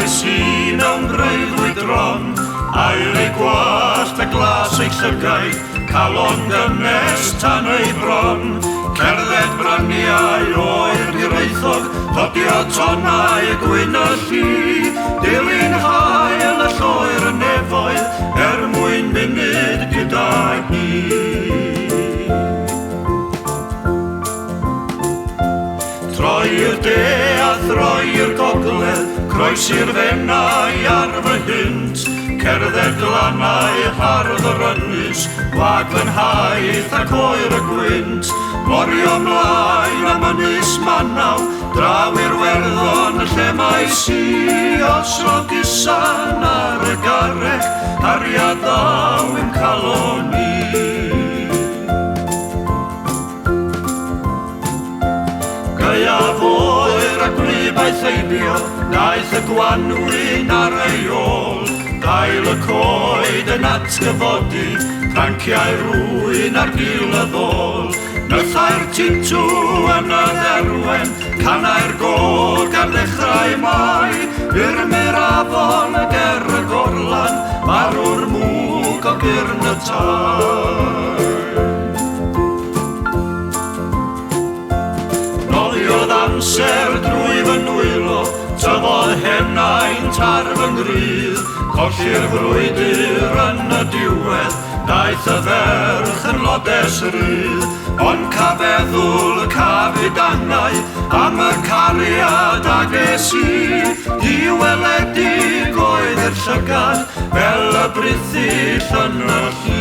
Dagais I mewn breuddwyd dron, ail ei gwallt a glas ei llygaid, calon gynnes tan ei bron. Cerdded braniau oer hiraethog, dodio tonau gwyn y llu, dilyn hael y lloer y nefoedd, mwyn munud gyda hi. Troi'r de a throi'r gogledd, croes i'r fennau ar fy hynt, cerdded glannau hardd o'r ynys, gwag fy nhaith ac oer y gwynt, morio mlaen am ynys Manaw, draw i'r werddon y lle mae si, osro gysan ar y garreg, cariad ddaw yn caloni. Gaeaf oer a gwlybaeth eibio, daeth y gwanwyn ar ei ôl, gael y coed yn atgyfodi, tranciau rwyn ar gil y ddôl. Nythau'r tintw yn y dderwen, canau'r gog ar ddechrau mai, Urmyr afon y ger y gorlan, marw'r mwg o gyrn y tai. Noddiodd amser drwy fy nwylo, tyfodd hennain tar fy ngrydd, colli'r frwydr yn y diwedd, daeth y ferch yn lodes rydd, ond cafeddwl cafidangau am y cariad ages I weledig oedd yr llygad fel y brithyll yn y llun.